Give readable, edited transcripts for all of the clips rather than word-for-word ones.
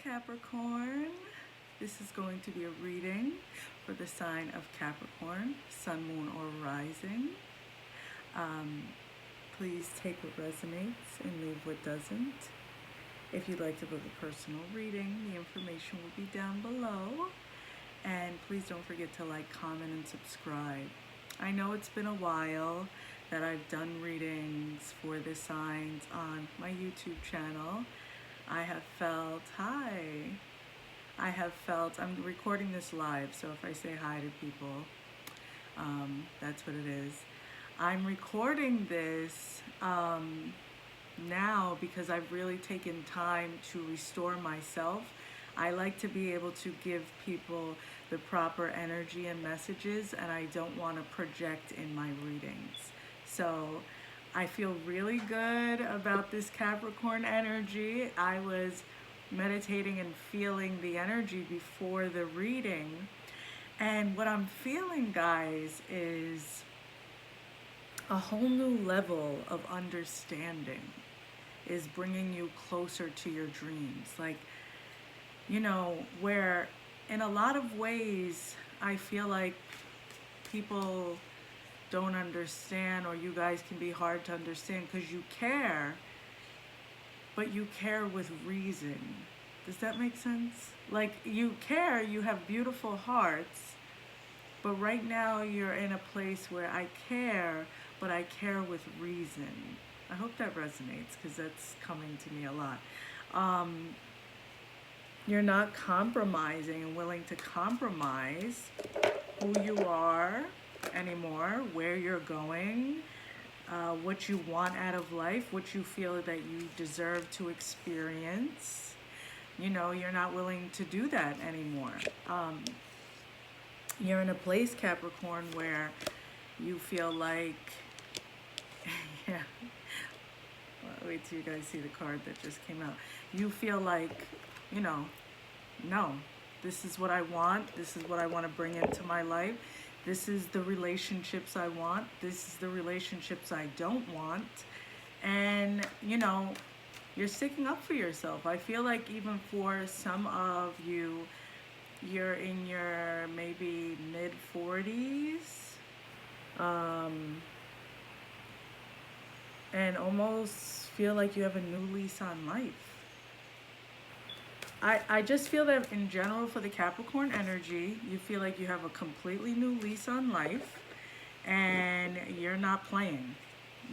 Capricorn. This is going to be a reading for the sign of Capricorn, Sun, Moon, or Rising. Please take what resonates and leave what doesn't. If you'd like to book a personal reading, the information will be down below. And please don't forget to like, comment, and subscribe. I know it's been a while that I've done readings for the signs on my YouTube channel. I'm recording this live, so if I say hi to people, that's what it is. I'm recording this now because I've really taken time to restore myself. I like to be able to give people the proper energy and messages, and I don't want to project in my readings. So I feel really good about this Capricorn energy. I was meditating and feeling the energy before the reading. And what I'm feeling, guys, is a whole new level of understanding is bringing you closer to your dreams. Like, you know, where in a lot of ways, I feel like people don't understand, or you guys can be hard to understand because you care, but you care with reason. Does that make sense? Like, you care, you have beautiful hearts, but right now you're in a place where I care, but I care with reason. I hope that resonates because that's coming to me a lot. You're not compromising and willing to compromise who you are anymore, where you're going, what you want out of life, what you feel that you deserve to experience. You know, you're not willing to do that anymore. You're in a place, Capricorn, where you feel like, yeah, well, wait till you guys see the card that just came out. You feel like, you know, no, this is what I want. This is what I want to bring into my life. This is the relationships I want. This is the relationships I don't want. And, you know, you're sticking up for yourself. I feel like even for some of you, you're in your maybe mid-40s. And almost feel like you have a new lease on life. I just feel that in general for the Capricorn energy, you feel like you have a completely new lease on life and you're not playing.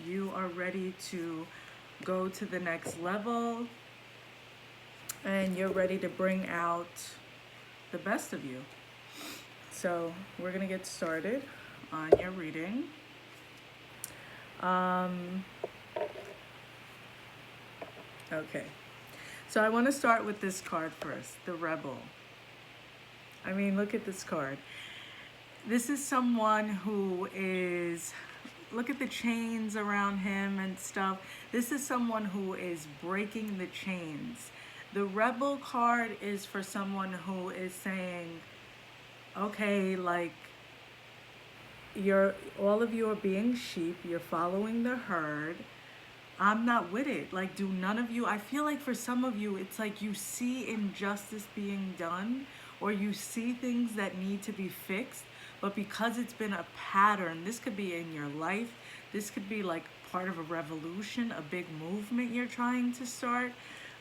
You are ready to go to the next level and you're ready to bring out the best of you. So we're going to get started on your reading. Okay. So I want to start with this card first, the Rebel. I mean, look at this card. This is someone who is, look at the chains around him and stuff. This is someone who is breaking the chains. The Rebel card is for someone who is saying, okay, like, all of you are being sheep, you're following the herd. I'm not with it. Like, do none of you, I feel like for some of you, it's like you see injustice being done, or you see things that need to be fixed, but because it's been a pattern, this could be in your life, this could be like part of a revolution, a big movement you're trying to start,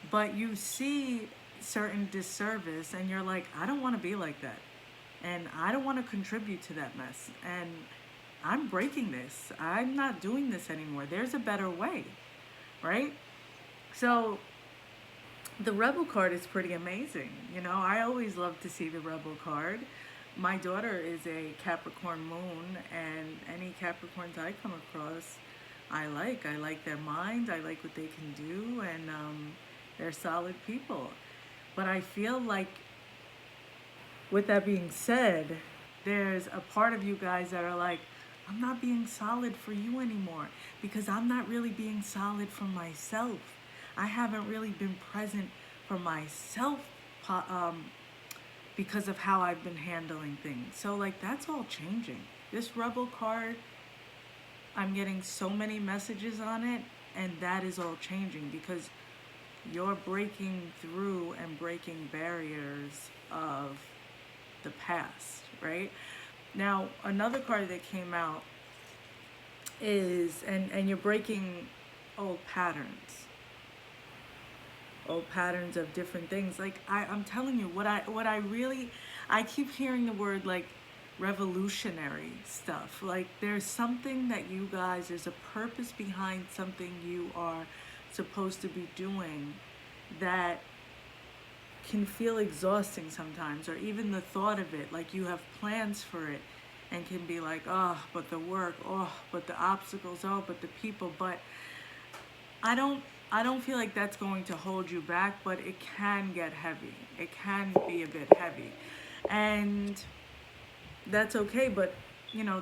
but you see certain disservice and you're like, I don't want to be like that. And I don't want to contribute to that mess. And I'm breaking this. I'm not doing this anymore. There's a better way, right? So the Rebel card is pretty amazing. You know, I always love to see the Rebel card. My daughter is a Capricorn moon, and any Capricorns I come across, I like their mind. I like what they can do, and they're solid people. But I feel like, with that being said, there's a part of you guys that are like, I'm not being solid for you anymore because I'm not really being solid for myself. I haven't really been present for myself because of how I've been handling things. So, like, that's all changing. This Rebel card, I'm getting so many messages on it, and that is all changing because You're breaking through and breaking barriers of the past, right? Now, another card that came out is, and you're breaking old patterns, old patterns of different things. Like I'm telling you, what I really, I keep hearing the word like revolutionary stuff. Like there's something that you guys, there's a purpose behind something you are supposed to be doing that can feel exhausting sometimes, or even the thought of it, like you have plans for it and can be like, oh, but the work, oh, but the obstacles, oh, but the people. But I don't I don't feel like that's going to hold you back, but it can get heavy. It can be a bit heavy. And that's okay, but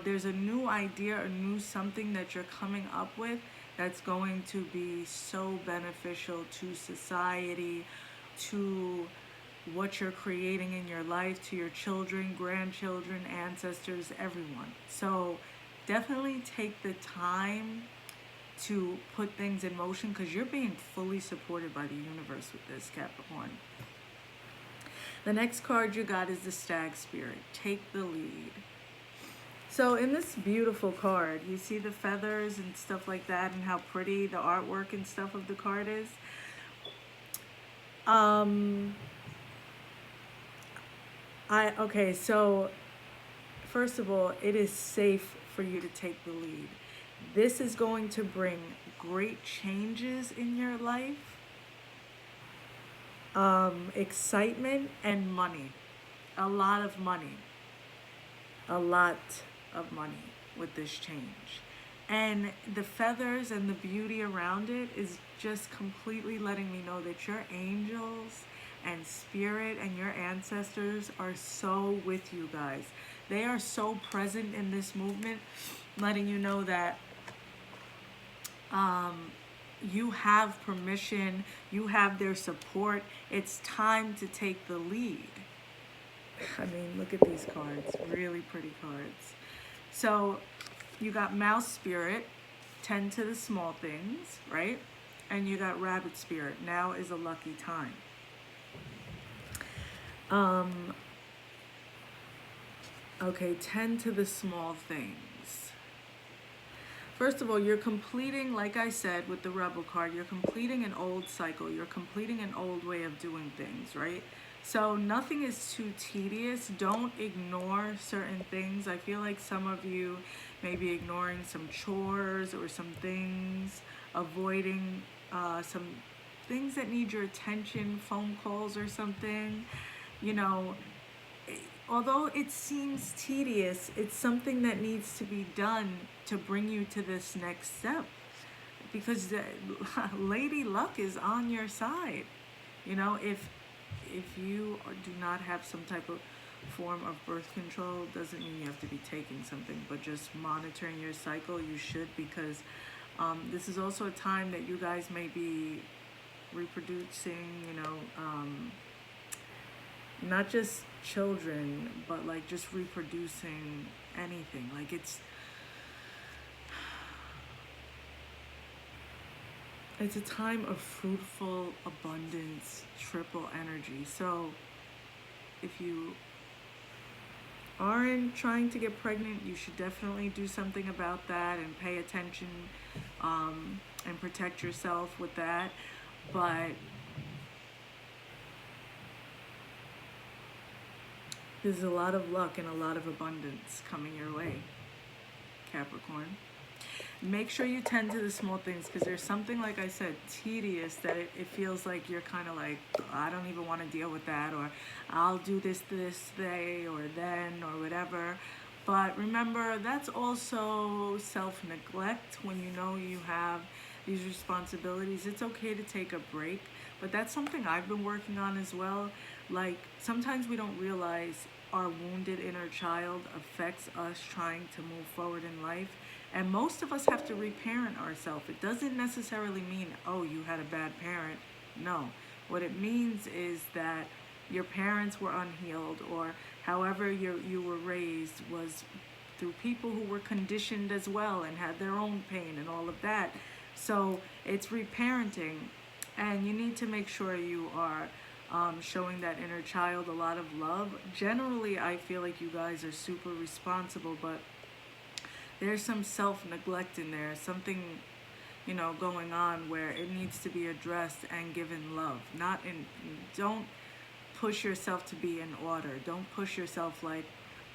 there's a new idea, a new something that you're coming up with that's going to be so beneficial to society, to what you're creating in your life, to your children, grandchildren, ancestors, everyone. So definitely take the time to put things in motion because you're being fully supported by the universe with this, Capricorn. The next card you got is the Stag Spirit. Take the lead. So in this beautiful card, you see the feathers and stuff like that and how pretty the artwork and stuff of the card is. Okay, so first of all, it is safe for you to take the lead. This is going to bring great changes in your life, excitement and money. A lot of money. A lot of money with this change. And the feathers and the beauty around it is just completely letting me know that your angels and spirit and your ancestors are so with you guys. They are so present in this movement, letting you know that you have permission, you have their support. It's time to take the lead. I mean, look at these cards, really pretty cards. So you got Mouse Spirit, tend to the small things, right? And you got Rabbit Spirit, now is a lucky time. Okay, tend to the small things. First of all, you're completing, like I said with the Rebel card, you're completing an old cycle. You're completing an old way of doing things, right? So nothing is too tedious. Don't ignore certain things. I feel like some of you may be ignoring some chores or some things, avoiding some things that need your attention, phone calls or something. Although it seems tedious, it's something that needs to be done to bring you to this next step. Because Lady Luck is on your side. If you do not have some type of form of birth control, doesn't mean you have to be taking something, but just monitoring your cycle, you should, because this is also a time that you guys may be reproducing, not just children, but like just reproducing anything. Like it's a time of fruitful abundance, triple energy. So if you aren't trying to get pregnant, you should definitely do something about that and pay attention and protect yourself with that. But there's a lot of luck and a lot of abundance coming your way, Capricorn. Make sure you tend to the small things, because there's something, like I said, tedious, that it feels like you're kind of like, I don't even want to deal with that, or I'll do this day or then or whatever. But remember, that's also self-neglect. When you know you have these responsibilities, it's okay to take a break. But that's something I've been working on as well. Like, sometimes we don't realize our wounded inner child affects us trying to move forward in life. And most of us have to reparent ourselves. It doesn't necessarily mean, oh, you had a bad parent. No. What it means is that your parents were unhealed, or however you were raised was through people who were conditioned as well and had their own pain and all of that. So it's reparenting. And you need to make sure you are showing that inner child a lot of love. Generally, I feel like you guys are super responsible, but there's some self-neglect in there, something, going on where it needs to be addressed and given love. Not in, don't push yourself to be in order. Don't push yourself like,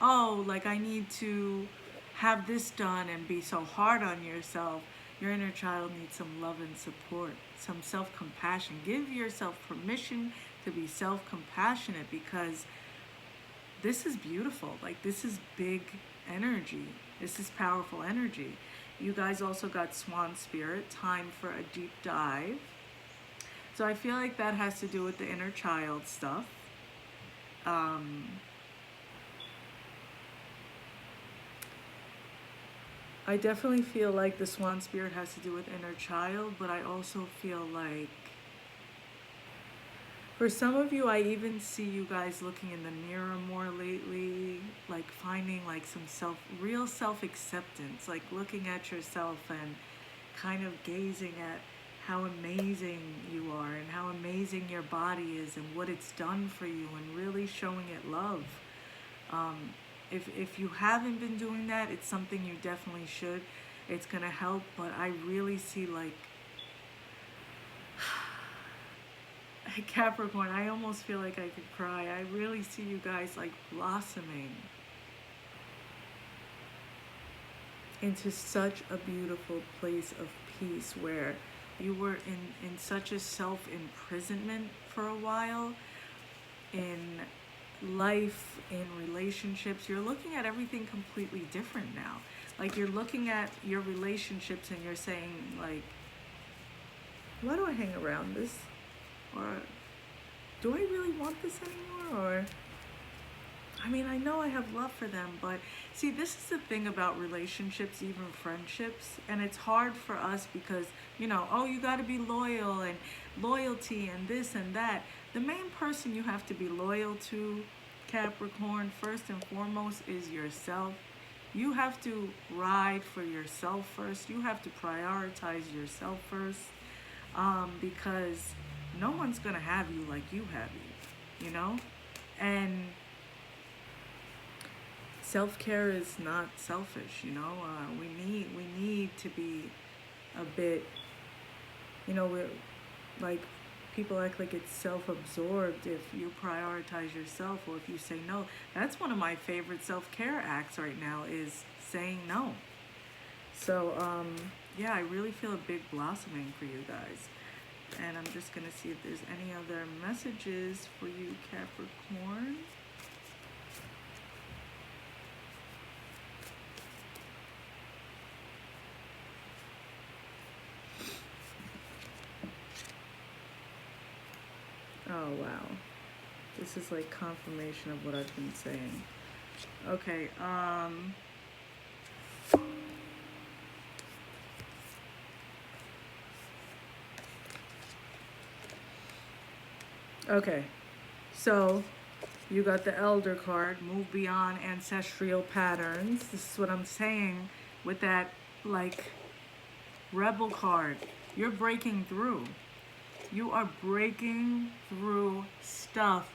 oh, like I need to have this done and be so hard on yourself. Your inner child needs some love and support, some self compassion. Give yourself permission to be self compassionate because this is beautiful. Like, this is big energy. This is powerful energy. You guys also got Swan Spirit, time for a deep dive. So I feel like that has to do with the inner child stuff. Um, I definitely feel like the Swan Spirit has to do with inner child, but I also feel like for some of you, I even see you guys looking in the mirror more lately, like finding like some real self acceptance, like looking at yourself and kind of gazing at how amazing you are and how amazing your body is and what it's done for you and really showing it love. Um, if you haven't been doing that, it's something you definitely should. It's gonna help, but I really see like Capricorn, I almost feel like I could cry. I really see you guys like blossoming into such a beautiful place of peace where you were in such a self-imprisonment for a while in life, in relationships. You're looking at everything completely different now. Like, you're looking at your relationships and you're saying like, why do I hang around this? Or do I really want this anymore? Or, I mean, I know I have love for them, but see, this is the thing about relationships, even friendships, and it's hard for us because, oh, you got to be loyal and loyalty and this and that. The main person you have to be loyal to, Capricorn, first and foremost, is yourself. You have to ride for yourself first. You have to prioritize yourself first, because no one's going to have you like you have you. And self-care is not selfish. We need to be a bit, we're like, people act like it's self-absorbed if you prioritize yourself or if you say no. That's one of my favorite self-care acts right now, is saying no. So yeah, I really feel a big blossoming for you guys. And I'm just gonna see if there's any other messages for you, Capricorn. Oh wow, this is like confirmation of what I've been saying. Okay, okay, so you got the Elder card, move beyond ancestral patterns. This is what I'm saying with that, like, Rebel card. You're breaking through. You are breaking through stuff.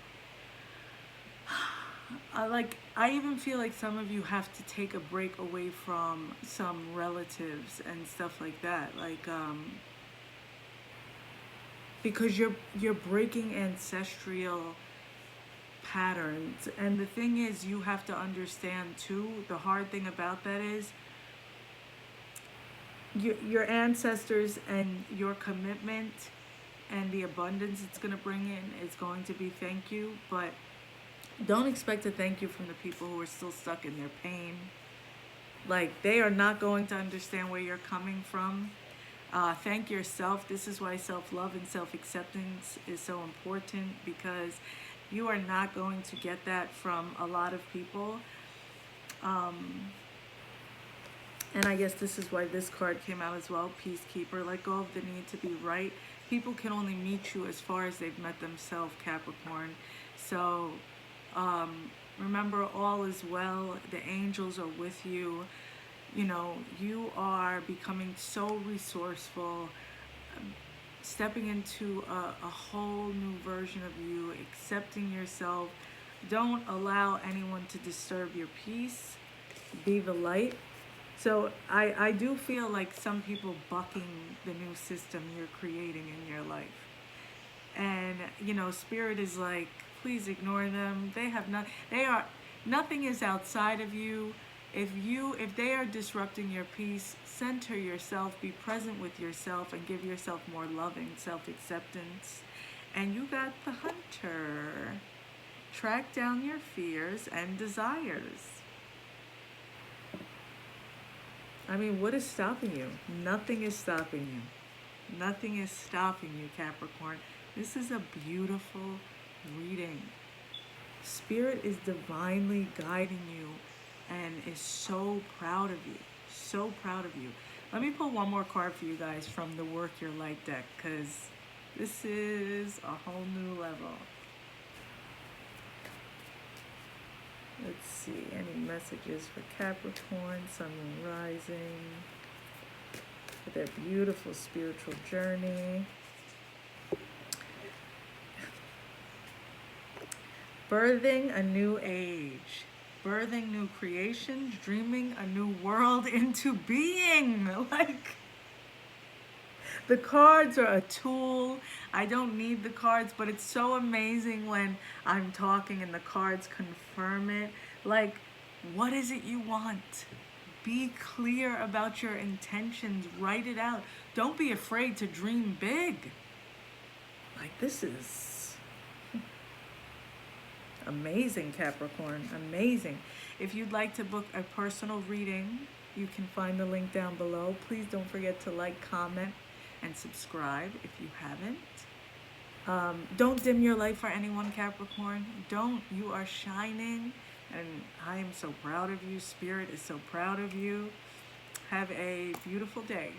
I even feel like some of you have to take a break away from some relatives and stuff like that. Like, because you're breaking ancestral patterns. And the thing is, you have to understand too, the hard thing about that is your ancestors and your commitment and the abundance it's going to bring in is going to be thank you, but don't expect a thank you from the people who are still stuck in their pain. Like, they are not going to understand where you're coming from. Thank yourself. This is why self-love and self-acceptance is so important, because you are not going to get that from a lot of people. And I guess this is why this card came out as well, Peacekeeper. Let go of the need to be right. People can only meet you as far as they've met themselves, Capricorn. So remember, all is well. The angels are with you. You are becoming so resourceful. stepping into a whole new version of you, accepting yourself. Don't allow anyone to disturb your peace. Be the light. So I do feel like some people bucking the new system you're creating in your life. And spirit is like, please ignore them. They have not, they are, nothing is outside of you. If they are disrupting your peace, center yourself, be present with yourself, and give yourself more loving self-acceptance. And you got the hunter. Track down your fears and desires. I mean, what is stopping you? Nothing is stopping you. Nothing is stopping you, Capricorn. This is a beautiful reading. Spirit is divinely guiding you and is so proud of you. So proud of you. Let me pull one more card for you guys from the Work Your Light deck, because this is a whole new level. Let's see, any messages for Capricorn, Sun, Moon, Rising, for their beautiful spiritual journey. Birthing a new age, birthing new creations, dreaming a new world into being. Like, the cards are a tool. I don't need the cards, but it's so amazing when I'm talking and the cards confirm it. Like, what is it you want? Be clear about your intentions. Write it out. Don't be afraid to dream big. Like, this is amazing, Capricorn. Amazing. If you'd like to book a personal reading, you can find the link down below. Please don't forget to like, comment, and subscribe if you haven't. Don't dim your light for anyone, Capricorn. Don't. You are shining, and I am so proud of you. Spirit is so proud of you. Have a beautiful day.